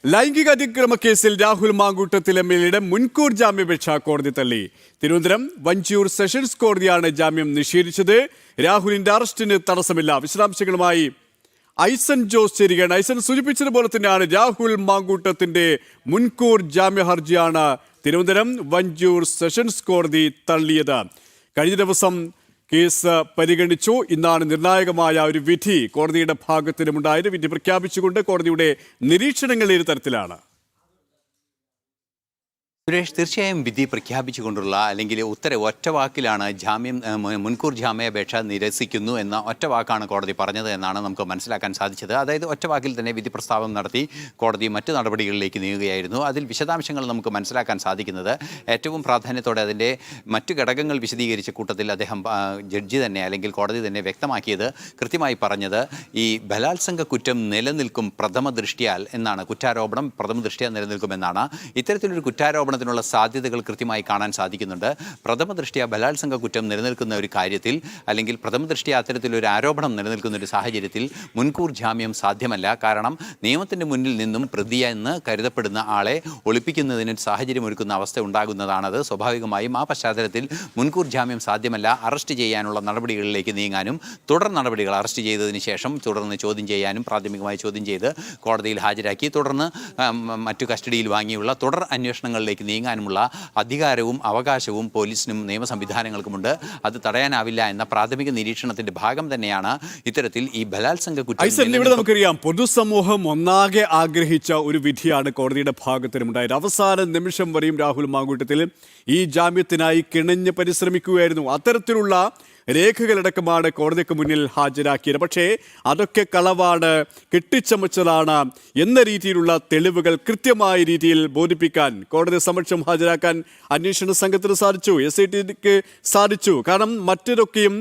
ലൈംഗിക അതിക്രമ കേസിൽ രാഹുൽ മാങ്കൂട്ടത്തിൽ എംഎൽഎയുടെ മുൻകൂർ ജാമ്യാപേക്ഷ കോടതി തള്ളി. തിരുവനന്തപുരം വഞ്ചിയൂർ സെഷൻസ് കോടതിയാണ് ജാമ്യം നിഷേധിച്ചത്. രാഹുലിന്റെ അറസ്റ്റിന് തടസ്സമില്ല. വിശദാംശങ്ങളുമായി ഐസൻ ജോസ് ചേരുകയാണ്. ഐസൻ സൂചിപ്പിച്ചതുപോലെ തന്നെയാണ് രാഹുൽ മാങ്കൂട്ടത്തിന്റെ മുൻകൂർ ജാമ്യ ഹർജിയാണ് തിരുവനന്തപുരം വഞ്ചിയൂർ സെഷൻസ് കോടതി തള്ളിയത്. കഴിഞ്ഞ ദിവസം കേസ് പരിഗണിച്ചു. ഇന്നാണ് നിർണായകമായ ഒരു വിധി കോടതിയുടെ ഭാഗത്തിനുമുണ്ടായത്. വിധി പ്രഖ്യാപിച്ചുകൊണ്ട് കോടതിയുടെ നിരീക്ഷണങ്ങൾ ഇരു തരത്തിലാണ്. സുരേഷ്, തീർച്ചയായും വിധി പ്രഖ്യാപിച്ചുകൊണ്ടുള്ള അല്ലെങ്കിൽ ഒറ്റവാക്കിലാണ് മുൻകൂർ ജാമ്യാപേക്ഷ നിരസിക്കുന്നു എന്ന ഒറ്റവാക്കാണ് കോടതി പറഞ്ഞത് എന്നാണ് നമുക്ക് മനസ്സിലാക്കാൻ സാധിച്ചത്. അതായത് ഒറ്റവാക്കിൽ തന്നെ വിധി പ്രസ്താവം നടത്തി കോടതി മറ്റു നടപടികളിലേക്ക് നീങ്ങുകയായിരുന്നു. അതിൽ വിശദാംശങ്ങൾ നമുക്ക് മനസ്സിലാക്കാൻ സാധിക്കുന്നത് ഏറ്റവും പ്രാധാന്യത്തോടെ അതിൻ്റെ മറ്റു ഘടകങ്ങൾ വിശദീകരിച്ച കൂട്ടത്തിൽ അദ്ദേഹം ജഡ്ജി തന്നെ അല്ലെങ്കിൽ കോടതി തന്നെ വ്യക്തമാക്കിയത്, കൃത്യമായി പറഞ്ഞത് ഈ ബലാത്സംഗ കുറ്റം നിലനിൽക്കും പ്രഥമ ദൃഷ്ടിയാൽ എന്നാണ്. കുറ്റാരോപണം പ്രഥമ ദൃഷ്ടിയാൽ നിലനിൽക്കുമെന്നാണ്. ഇത്തരത്തിലൊരു കുറ്റാരോപണം ത്തിനുള്ള സാധ്യതകൾ കൃത്യമായി കാണാൻ സാധിക്കുന്നുണ്ട്. പ്രഥമ ദൃഷ്ടിയ ബലാത്സംഗ കുറ്റം നിലനിൽക്കുന്ന ഒരു കാര്യത്തിൽ അല്ലെങ്കിൽ പ്രഥമ ദൃഷ്ടിയ അത്തരത്തിലൊരു ആരോപണം നിലനിൽക്കുന്ന ഒരു സാഹചര്യത്തിൽ മുൻകൂർ ജാമ്യം സാധ്യമല്ല. കാരണം നിയമത്തിൻ്റെ മുന്നിൽ നിന്നും പ്രതിയെന്ന് കരുതപ്പെടുന്ന ആളെ ഒളിപ്പിക്കുന്നതിന് സാഹചര്യം ഒരുക്കുന്ന അവസ്ഥ ഉണ്ടാകുന്നതാണത്. സ്വാഭാവികമായും ആ പശ്ചാത്തലത്തിൽ മുൻകൂർ ജാമ്യം സാധ്യമല്ല. അറസ്റ്റ് ചെയ്യാനുള്ള നടപടികളിലേക്ക് നീങ്ങാനും തുടർ നടപടികൾ അറസ്റ്റ് ചെയ്തതിന് ശേഷം തുടർന്ന് ചോദ്യം ചെയ്യാനും പ്രാഥമികമായി ചോദ്യം ചെയ്ത് കോടതിയിൽ ഹാജരാക്കി തുടർന്ന് മറ്റു കസ്റ്റഡിയിൽ വാങ്ങിയുള്ള തുടർ അന്വേഷണങ്ങളിലേക്ക് നീങ്ങാനുമുള്ള അധികാരവും അവകാശവും പോലീസിനും നിയമ സംവിധാനങ്ങൾക്കുമുണ്ട്. അത് തടയാനാവില്ല എന്ന പ്രാഥമിക നിരീക്ഷണത്തിന്റെ ഭാഗം തന്നെയാണ് ഇത്തരത്തിൽ ഈ ബലാത്സംഗ കുറ്റം. ഇവിടെ നമുക്കറിയാം, പൊതുസമൂഹം ഒന്നാകെ ആഗ്രഹിച്ച ഒരു വിധിയാണ് കോടതിയുടെ ഭാഗത്തിനുണ്ടായത്. അവസാന നിമിഷം വരെയും രാഹുൽ മാങ്കൂട്ടത്തിൽ ഈ ജാമ്യത്തിനായി കിണഞ്ഞ് പരിശ്രമിക്കുകയായിരുന്നു. അത്തരത്തിലുള്ള രേഖകളടക്കമാണ് കോടതിക്ക് മുന്നിൽ ഹാജരാക്കിയത്. പക്ഷേ അതൊക്കെ കളവാണ്, കെട്ടിച്ചമച്ചതാണ് എന്ന രീതിയിലുള്ള തെളിവുകൾ കൃത്യമായ രീതിയിൽ ബോധിപ്പിക്കാൻ കോടതി സമക്ഷം ഹാജരാക്കാൻ അന്വേഷണ സംഘത്തിന് സാധിച്ചു, SITക്ക് സാധിച്ചു. കാരണം മറ്റൊരൊക്കെയും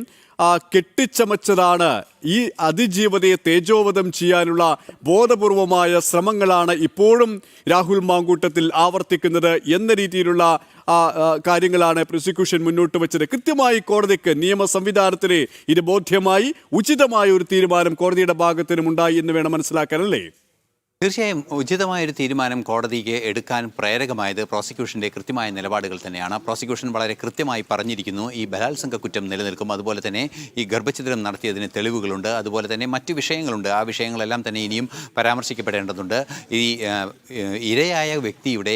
കെട്ടിച്ചമച്ചതാണ്. ഈ അതിജീവതയെ തേജോവധം ചെയ്യാനുള്ള ബോധപൂർവമായ ശ്രമങ്ങളാണ് ഇപ്പോഴും രാഹുൽ മാങ്കൂട്ടത്തിൽ ആവർത്തിക്കുന്നത് എന്ന രീതിയിലുള്ള കാര്യങ്ങളാണ് പ്രോസിക്യൂഷൻ മുന്നോട്ട് വെച്ചത്. കൃത്യമായി കോടതിക്ക് നിയമ സംവിധാനത്തിന് ഇത് ബോധ്യമായി ഉചിതമായ ഒരു തീരുമാനം കോടതിയുടെ ഭാഗത്തിനും ഉണ്ടായി എന്ന് വേണം മനസ്സിലാക്കാനല്ലേ? തീർച്ചയായും ഉചിതമായൊരു തീരുമാനം കോടതിക്ക് എടുക്കാൻ പ്രേരകമായത് പ്രോസിക്യൂഷൻ്റെ കൃത്യമായ നിലപാടുകൾ തന്നെയാണ്. പ്രോസിക്യൂഷൻ വളരെ കൃത്യമായി പറഞ്ഞിരിക്കുന്നു, ഈ ബലാത്സംഗ കുറ്റം നിലനിൽക്കും. അതുപോലെ തന്നെ ഈ ഗർഭഛിദ്രം നടത്തിയതിന് തെളിവുകളുണ്ട്. അതുപോലെ തന്നെ മറ്റു വിഷയങ്ങളുണ്ട്. ആ വിഷയങ്ങളെല്ലാം തന്നെ ഇനിയും പരാമർശിക്കപ്പെടേണ്ടതുണ്ട്. ഈ ഇരയായ വ്യക്തിയുടെ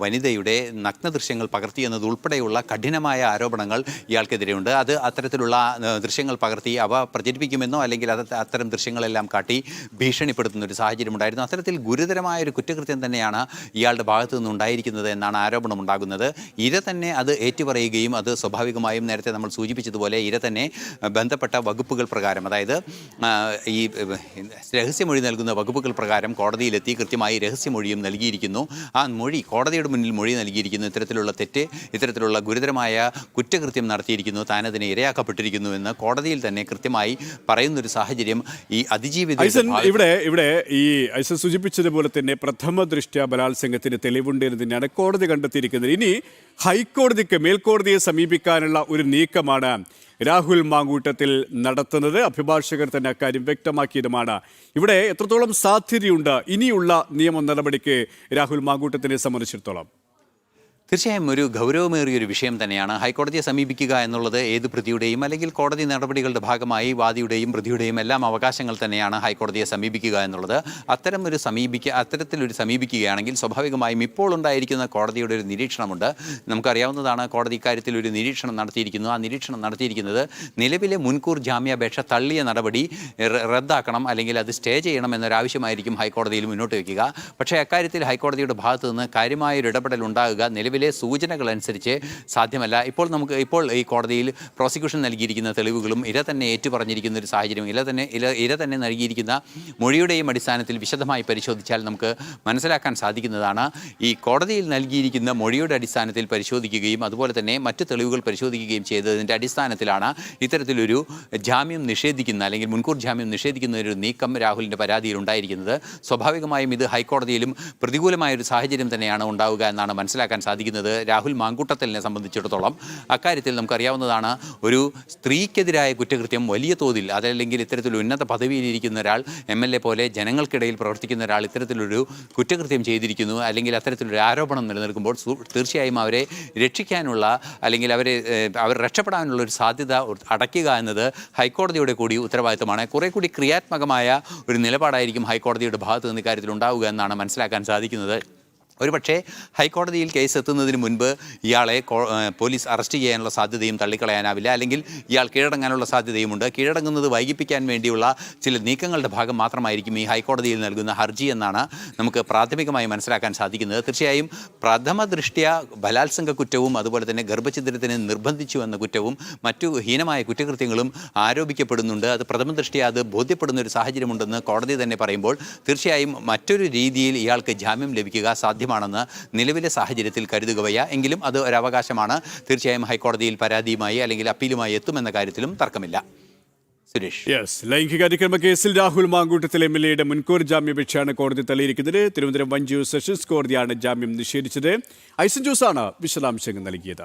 വനിതയുടെ നഗ്നദൃശ്യങ്ങൾ പകർത്തിയെന്നത് ഉൾപ്പെടെയുള്ള കഠിനമായ ആരോപണങ്ങൾ ഇയാൾക്കെതിരെയുണ്ട്. അത് അത്തരത്തിലുള്ള ദൃശ്യങ്ങൾ പകർത്തി അവ പ്രചരിപ്പിക്കുമെന്നോ അല്ലെങ്കിൽ അത്തരം ദൃശ്യങ്ങളെല്ലാം കാട്ടി ഭീഷണിപ്പെടുത്തുന്ന ഒരു സാഹചര്യമുണ്ടായിരുന്നു. അത്തരത്തിൽ ഗുരുതരമായ ഒരു കുറ്റകൃത്യം തന്നെയാണ് ഇയാളുടെ ഭാഗത്തു നിന്നുണ്ടായിരിക്കുന്നത് എന്നാണ് ആരോപണം ഉണ്ടാകുന്നത്. ഇര തന്നെ അത് ഏറ്റുപറയുകയും അത് സ്വാഭാവികമായും നേരത്തെ നമ്മൾ സൂചിപ്പിച്ചതുപോലെ ഇര തന്നെ ബന്ധപ്പെട്ട വകുപ്പുകൾ പ്രകാരം, അതായത് ഈ രഹസ്യമൊഴി നൽകുന്ന വകുപ്പുകൾ പ്രകാരം കോടതിയിലെത്തി കൃത്യമായി രഹസ്യമൊഴിയും നൽകിയിരിക്കുന്നു. ആ മൊഴി കോടതിയുടെ മുന്നിൽ മൊഴി നൽകിയിരിക്കുന്നു. ഇത്തരത്തിലുള്ള തെറ്റ്, ഇത്തരത്തിലുള്ള ഗുരുതരമായ കുറ്റകൃത്യം നടത്തിയിരിക്കുന്നു, താനതിനെ ഇരയാക്കപ്പെട്ടിരിക്കുന്നു എന്ന് കോടതിയിൽ തന്നെ കൃത്യമായി പറയുന്നൊരു സാഹചര്യം ഈ അതിജീവിത ഇവിടെ ഈ ഐസൻ സൂചിപ്പിച്ചതുപോലെ തന്നെ പ്രഥമ ദൃഷ്ട്യാ ബലാത്സംഗത്തിന് തെളിവുണ്ട് എന്ന് തന്നെയാണ് കോടതി കണ്ടെത്തിയിരിക്കുന്നത്. ഇനി ഹൈക്കോടതിക്ക് മേൽക്കോടതിയെ സമീപിക്കാനുള്ള ഒരു നീക്കമാണ് രാഹുൽ മാങ്കൂട്ടത്തിൽ നടത്തുന്നത്. അഭിഭാഷകർ തന്നെ അക്കാര്യം വ്യക്തമാക്കിയതുമാണ്. ഇവിടെ എത്രത്തോളം സാധ്യതയുണ്ട് ഇനിയുള്ള നിയമ നടപടിക്ക് രാഹുൽ മാങ്കൂട്ടത്തിനെ സംബന്ധിച്ചിടത്തോളം? തീർച്ചയായും ഒരു ഗൗരവമേറിയൊരു വിഷയം തന്നെയാണ്. ഹൈക്കോടതിയെ സമീപിക്കുക എന്നുള്ളത് ഏത് പ്രതിയുടെയും അല്ലെങ്കിൽ കോടതി നടപടികളുടെ ഭാഗമായി വാദിയുടെയും പ്രതിയുടെയും എല്ലാം അവകാശങ്ങൾ തന്നെയാണ് ഹൈക്കോടതിയെ സമീപിക്കുക എന്നുള്ളത്. അത്തരത്തിലൊരു സമീപിക്കുകയാണെങ്കിൽ സ്വാഭാവികമായും ഇപ്പോൾ ഉണ്ടായിരിക്കുന്ന കോടതിയുടെ ഒരു നിരീക്ഷണമുണ്ട്. നമുക്കറിയാവുന്നതാണ്, കോടതി ഇക്കാര്യത്തിൽ ഒരു നിരീക്ഷണം നടത്തിയിരിക്കുന്നു. ആ നിരീക്ഷണം നടത്തിയിരിക്കുന്നത് നിലവിലെ മുൻകൂർ ജാമ്യാപേക്ഷ തള്ളിയ നടപടി റദ്ദാക്കണം അല്ലെങ്കിൽ അത് സ്റ്റേ ചെയ്യണം എന്നൊരാവശ്യമായിരിക്കും ഹൈക്കോടതിയിൽ മുന്നോട്ട് വയ്ക്കുക. പക്ഷേ അക്കാര്യത്തിൽ ഹൈക്കോടതിയുടെ ഭാഗത്തു നിന്ന് കാര്യമായൊരു ഇടപെടൽ ഉണ്ടാകുക നിലവിലെ സൂചനകൾ അനുസരിച്ച് സാധ്യമല്ല. ഇപ്പോൾ ഈ കോടതിയിൽ പ്രോസിക്യൂഷൻ നൽകിയിരിക്കുന്ന തെളിവുകളും ഇര തന്നെ ഏറ്റുപറഞ്ഞിരിക്കുന്ന ഒരു സാഹചര്യം, ഇര തന്നെ നൽകിയിരിക്കുന്ന മൊഴിയുടെയും അടിസ്ഥാനത്തിൽ വിശദമായി പരിശോധിച്ചാൽ നമുക്ക് മനസ്സിലാക്കാൻ സാധിക്കുന്നതാണ്. ഈ കോടതിയിൽ നൽകിയിരിക്കുന്ന മൊഴിയുടെ അടിസ്ഥാനത്തിൽ പരിശോധിക്കുകയും അതുപോലെ തന്നെ മറ്റ് തെളിവുകൾ പരിശോധിക്കുകയും ചെയ്തതിൻ്റെ അടിസ്ഥാനത്തിലാണ് ഇത്തരത്തിലൊരു ജാമ്യം നിഷേധിക്കുന്ന അല്ലെങ്കിൽ മുൻകൂർ ജാമ്യം നിഷേധിക്കുന്ന ഒരു നീക്കം രാഹുലിൻ്റെ പരാതിയിൽ ഉണ്ടായിരിക്കുന്നത്. സ്വാഭാവികമായും ഇത് ഹൈക്കോടതിയിലും പ്രതികൂലമായൊരു സാഹചര്യം തന്നെയാണ് ഉണ്ടാവുക എന്നാണ് മനസ്സിലാക്കാൻ സാധിക്കുന്നത്. സാധിക്കുന്നത് രാഹുൽ മാങ്കൂട്ടത്തലിനെ സംബന്ധിച്ചിടത്തോളം അക്കാര്യത്തിൽ നമുക്കറിയാവുന്നതാണ്, ഒരു സ്ത്രീക്കെതിരായ കുറ്റകൃത്യം വലിയ തോതിൽ, അതല്ലെങ്കിൽ ഇത്തരത്തിലൊരു ഉന്നത പദവിയിലിരിക്കുന്ന ഒരാൾ, MLA പോലെ ജനങ്ങൾക്കിടയിൽ പ്രവർത്തിക്കുന്ന ഒരാൾ ഇത്തരത്തിലൊരു കുറ്റകൃത്യം ചെയ്തിരിക്കുന്നു, അല്ലെങ്കിൽ അത്തരത്തിലൊരു ആരോപണം നിലനിൽക്കുമ്പോൾ തീർച്ചയായും അവരെ രക്ഷിക്കാനുള്ള, അല്ലെങ്കിൽ അവർ രക്ഷപ്പെടാനുള്ള ഒരു സാധ്യത അടയ്ക്കുക എന്നത് ഹൈക്കോടതിയുടെ കൂടി ഉത്തരവാദിത്തമാണ്. കുറെ കൂടി ക്രിയാത്മകമായ ഒരു നിലപാടായിരിക്കും ഹൈക്കോടതിയുടെ ഭാഗത്ത് നിന്ന് ഇക്കാര്യത്തിൽ ഉണ്ടാവുക എന്നാണ് മനസ്സിലാക്കാൻ സാധിക്കുന്നത്. ഒരുപക്ഷേ ഹൈക്കോടതിയിൽ കേസ് എത്തുന്നതിന് മുൻപ് ഇയാളെ പോലീസ് അറസ്റ്റ് ചെയ്യാനുള്ള സാധ്യതയും തള്ളിക്കളയാനാവില്ല, അല്ലെങ്കിൽ ഇയാൾ കീഴടങ്ങാനുള്ള സാധ്യതയുമുണ്ട്. കീഴടങ്ങുന്നത് വൈകിപ്പിക്കാൻ വേണ്ടിയുള്ള ചില നീക്കങ്ങളുടെ ഭാഗം മാത്രമായിരിക്കും ഈ ഹൈക്കോടതിയിൽ നൽകുന്ന ഹർജി എന്നാണ് നമുക്ക് പ്രാഥമികമായി മനസ്സിലാക്കാൻ സാധിക്കുന്നത്. തീർച്ചയായും പ്രഥമ ദൃഷ്ട്യാ ബലാത്സംഗ കുറ്റവും അതുപോലെ തന്നെ ഗർഭഛിദ്രത്തിന് നിർബന്ധിച്ചു എന്ന കുറ്റവും മറ്റു ഹീനമായ കുറ്റകൃത്യങ്ങളും ആരോപിക്കപ്പെടുന്നുണ്ട്. അത് പ്രഥമ ദൃഷ്ട്യാ അത് ബോധ്യപ്പെടുന്ന ഒരു സാഹചര്യമുണ്ടെന്ന് കോടതി തന്നെ പറയുമ്പോൾ തീർച്ചയായും മറ്റൊരു രീതിയിൽ ഇയാൾക്ക് ജാമ്യം ലഭിക്കുക സാധ്യമാണെന്ന് നിലവിലെ സാഹചര്യത്തിൽ കരുതുക വയ്യ. എങ്കിലും അത് ഒരു അവകാശമാണ്. തീർച്ചയായും ഹൈക്കോടതിയിൽ പരാതിയുമായി അല്ലെങ്കിൽ അപ്പീലുമായി എത്തുമെന്ന കാര്യത്തിലും തർക്കമില്ല. സുരേഷ്, ലൈംഗിക അതിക്രമ കേസിൽ രാഹുൽ മാങ്കൂട്ടത്തിൽ MLA മുൻകൂർ ജാമ്യാപേക്ഷയാണ് കോടതി തള്ളിയിരിക്കുന്നത്. തിരുവനന്തപുരം 1 സെഷൻസ് കോടതിയാണ് ജാമ്യം നിഷേധിച്ചത്. ഐസൻ ജോസാണ് വിശദാംശങ്ങൾ നൽകിയത്.